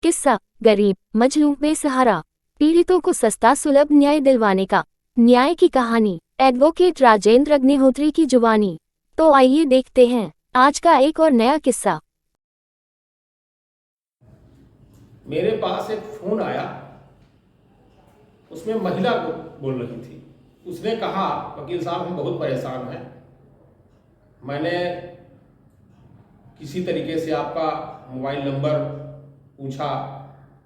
किस्सा गरीब मजलूम बेसहारा पीड़ितों को सस्ता सुलभ न्याय दिलवाने का न्याय की कहानी एडवोकेट राजेंद्र अग्निहोत्री की जुबानी। तो आइए देखते हैं आज का एक और नया किस्सा। मेरे पास एक फोन आया, उसमें महिला बोल रही थी। उसने कहा, वकील साहब हम बहुत परेशान हैं, मैंने किसी तरीके से आपका मोबाइल नंबर पूछा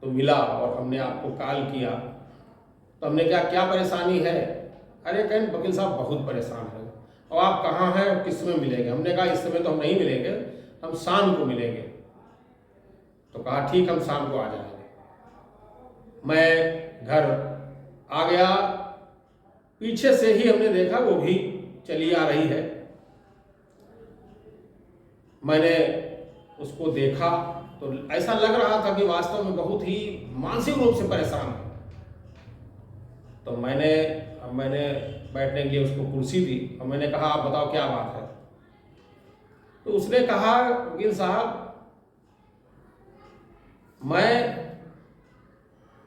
तो मिला और हमने आपको कॉल किया। तो हमने कहा क्या परेशानी है? अरे कहें वकील साहब बहुत परेशान है। और आप कहाँ हैं और किस समय मिलेंगे? हमने कहा इस समय तो हम नहीं मिलेंगे, हम शाम को मिलेंगे। तो कहा ठीक, हम शाम को आ जाएंगे। मैं घर आ गया, पीछे से ही हमने देखा वो भी चली आ रही है। मैंने उसको देखा तो ऐसा लग रहा था कि वास्तव में बहुत ही मानसिक रूप से परेशान है। तो मैंने बैठने के लिए उसको कुर्सी दी और मैंने कहा आप बताओ क्या बात है? तो उसने कहा वकील साहब मैं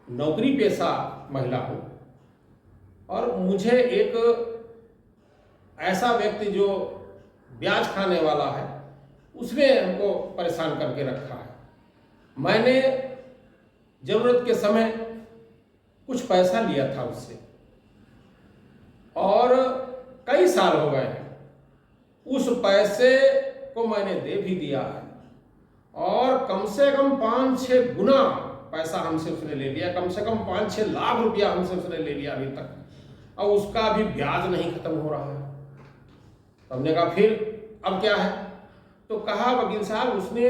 नौकरी पेशा महिला हूँ और मुझे एक ऐसा व्यक्ति जो ब्याज खाने वाला है उसने हमको परेशान करके रखा है। मैंने जरूरत के समय कुछ पैसा लिया था उससे और कई साल हो गए हैं। उस पैसे को मैंने दे भी दिया है और कम से कम 5-6 गुना पैसा हमसे उसने ले लिया, कम से कम 5-6 लाख रुपया हमसे उसने ले लिया अभी तक, और उसका भी ब्याज नहीं खत्म हो रहा है। तो हमने कहा फिर अब क्या है? तो कहा वकील साहब उसने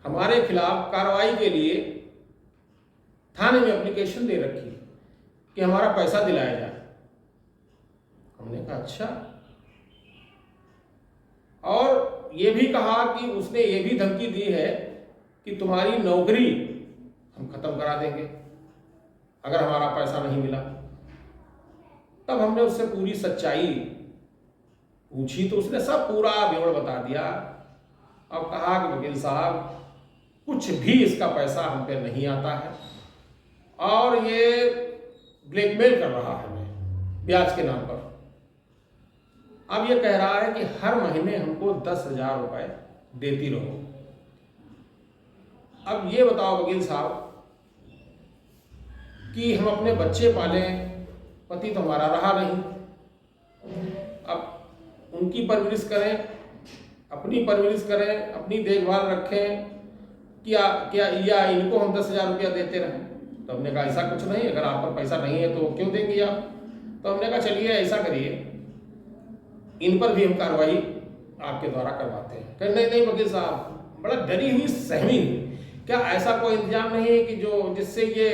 हमारे खिलाफ कार्रवाई के लिए थाने में एप्लीकेशन दे रखी कि हमारा पैसा दिलाया जाए। हमने कहा अच्छा। और ये भी कहा कि उसने ये भी धमकी दी है कि तुम्हारी नौकरी हम खत्म करा देंगे अगर हमारा पैसा नहीं मिला। तब हमने उससे पूरी सच्चाई पूछी तो उसने सब पूरा विवरण बता दिया। अब कहा कि वकील साहब कुछ भी इसका पैसा हम पे नहीं आता है और ये ब्लैकमेल कर रहा है हमें ब्याज के नाम पर। अब ये कह रहा है कि हर महीने हमको 10,000 रुपए देती रहो। अब ये बताओ वकील साहब कि हम अपने बच्चे पालें, पति तो हमारा रहा नहीं, अब उनकी परवरिश करें, अपनी परवरिश करें, अपनी देखभाल रखें, क्या क्या या इनको हम 10,000 रुपया देते रहें? तो हमने कहा ऐसा कुछ नहीं, अगर आप पर पैसा नहीं है तो क्यों देंगे आप? तो हमने कहा चलिए ऐसा करिए, इन पर भी हम कार्रवाई आपके द्वारा करवाते हैं। कहे नहीं नहीं वकील साहब, बड़ा डरी हुई सहमी हुई, क्या ऐसा कोई इंतजाम नहीं है कि जो जिससे ये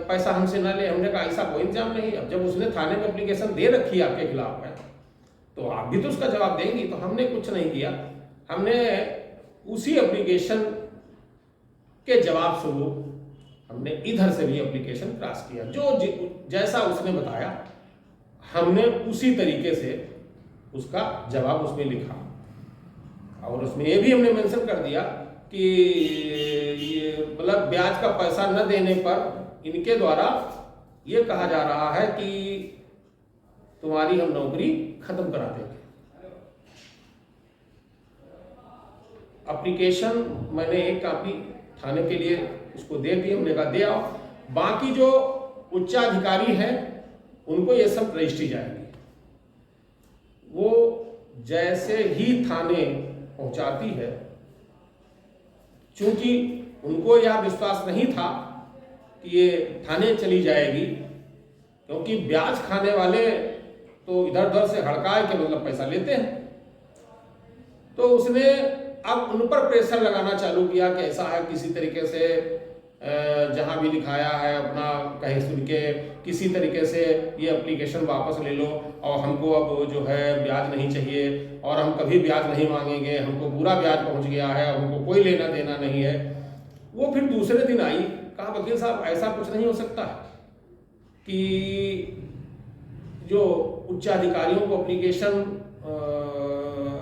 पैसा हमसे ना ले? हमने कहा ऐसा कोई इंतजाम नहीं। अब जब उसने थाने में एप्लीकेशन दे रखी है आपके खिलाफ है तो आप भी तो उसका जवाब देंगी। तो हमने कुछ नहीं किया, हमने उसी एप्लीकेशन के जवाब स्वरूप हमने इधर से भी एप्लीकेशन क्रॉस किया। जो जैसा उसने बताया हमने उसी तरीके से उसका जवाब उसमें लिखा और उसमें ये भी हमने मेंशन कर दिया कि ये मतलब ब्याज का पैसा न देने पर इनके द्वारा ये कहा जा रहा है कि तुम्हारी हम नौकरी खत्म करा देंगे। एप्लीकेशन मैंने एक कॉपी थाने के लिए उसको दे दी, हमने कहा दे आओ। बाकी जो उच्चाधिकारी हैं उनको ये सब रजिस्ट्री जाएगी, वो जैसे ही थाने पहुंचाती है, चूंकि उनको यह विश्वास नहीं था कि ये थाने चली जाएगी, क्योंकि ब्याज खाने वाले तो इधर उधर से हड़काए के मतलब पैसा लेते हैं, तो उसने अब उन पर प्रेशर लगाना चालू किया कि ऐसा है किसी तरीके से जहां भी लिखाया है अपना कहीं सुन के किसी तरीके से ये एप्लीकेशन वापस ले लो और हमको अब जो है ब्याज नहीं चाहिए और हम कभी ब्याज नहीं मांगेंगे, हमको पूरा ब्याज पहुंच गया है, हमको कोई लेना देना नहीं है। वो फिर दूसरे दिन आई, कहा वकील साहब ऐसा कुछ नहीं हो सकता कि जो उच्चाधिकारियों को एप्लीकेशन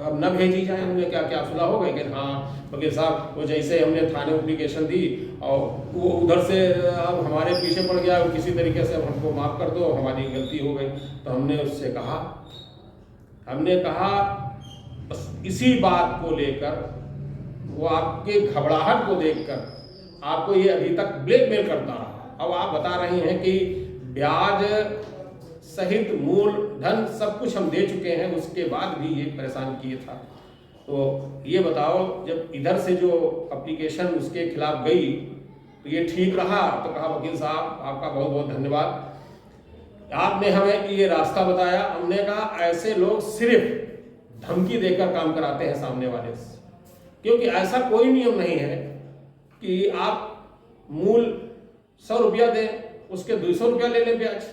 अब न भेजी जाए, उन्हें क्या क्या सुलह हो गई कि हाँ वकील साहब वो जैसे हमने थाने एप्लीकेशन दी और वो उधर से अब हमारे पीछे पड़ गया, किसी तरीके से अब हमको माफ़ कर दो, हमारी गलती हो गई। तो हमने उससे कहा, बस इसी बात को लेकर वो आपके घबराहट को देखकर आपको ये अभी तक ब्लैकमेल करता रहा। अब आप बता रही हैं कि ब्याज सहित मूल धन सब कुछ हम दे चुके हैं, उसके बाद भी ये परेशान किए था। तो ये बताओ, जब इधर से जो एप्लीकेशन उसके खिलाफ गई तो ये ठीक रहा? तो कहा वकील साहब आपका बहुत बहुत धन्यवाद, आपने हमें ये रास्ता बताया। हमने कहा ऐसे लोग सिर्फ धमकी देकर काम कराते हैं सामने वाले से, क्योंकि ऐसा कोई नियम नहीं है कि आप मूल 100 रुपया दें, उसके 200 रुपया ले लें ब्याज।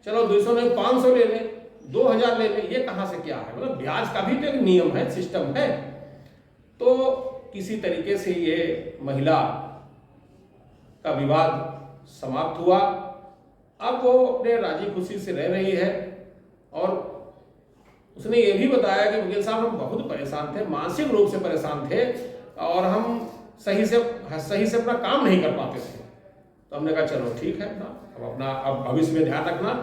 चलो 200 नहीं 500 ले लें, 2000 ले लें, ये कहाँ से क्या है? मतलब ब्याज का भी तो एक नियम है, सिस्टम है। तो किसी तरीके से ये महिला का विवाद समाप्त हुआ। अब वो अपने राजी खुशी से रह रही है और उसने ये भी बताया कि वकील साहब हम बहुत परेशान थे, मानसिक रूप से परेशान थे और हम सही से अपना काम नहीं कर पाते थे। तो हमने कहा चलो ठीक है ना, अब भविष्य में ध्यान रखना,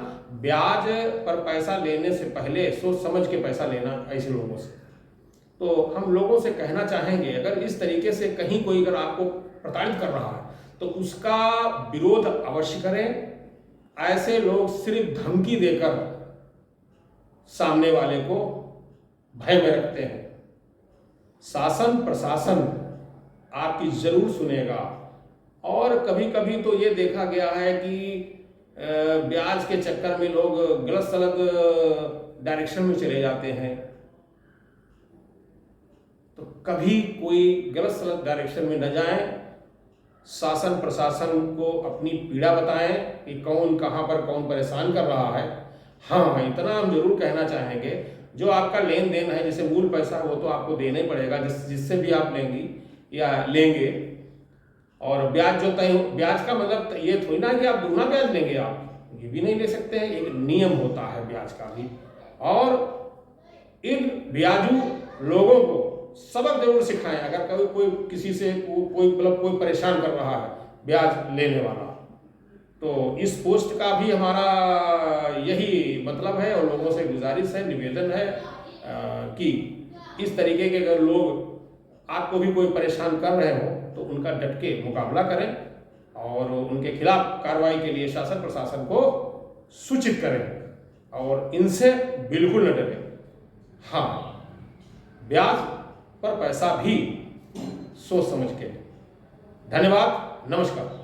ब्याज पर पैसा लेने से पहले सोच समझ के पैसा लेना ऐसे लोगों से। तो हम लोगों से कहना चाहेंगे, अगर इस तरीके से कहीं कोई अगर आपको प्रताड़ित कर रहा है तो उसका विरोध अवश्य करें। ऐसे लोग सिर्फ धमकी देकर सामने वाले को भय में रखते हैं। शासन प्रशासन आपकी जरूर सुनेगा। और कभी कभी तो ये देखा गया है कि ब्याज के चक्कर में लोग गलत सलत डायरेक्शन में चले जाते हैं। तो कभी कोई गलत सलत डायरेक्शन में न जाएं, शासन प्रशासन को अपनी पीड़ा बताएं कि कौन कहाँ पर कौन परेशान कर रहा है। हाँ, इतना हम जरूर कहना चाहेंगे, जो आपका लेन देन है, जैसे मूल पैसा वो तो आपको देना ही पड़ेगा, जिससे भी आप लेंगी या लेंगे। और ब्याज जो तय, ब्याज का मतलब ये थोड़ी ना कि आप दुगना ब्याज लेंगे, आप ये भी नहीं ले सकते हैं, एक नियम होता है ब्याज का भी। और इन ब्याजू लोगों को सबक जरूर सिखाएं। अगर कोई किसी से कोई परेशान कर रहा है ब्याज लेने वाला, तो इस पोस्ट का भी हमारा यही मतलब है और लोगों से गुजारिश है, निवेदन है कि इस तरीके के अगर लोग आपको भी कोई परेशान कर रहे हो तो उनका डट के मुकाबला करें और उनके खिलाफ कार्रवाई के लिए शासन प्रशासन को सूचित करें और इनसे बिल्कुल न डरें। हाँ, ब्याज पर पैसा भी सोच समझ के। धन्यवाद, नमस्कार।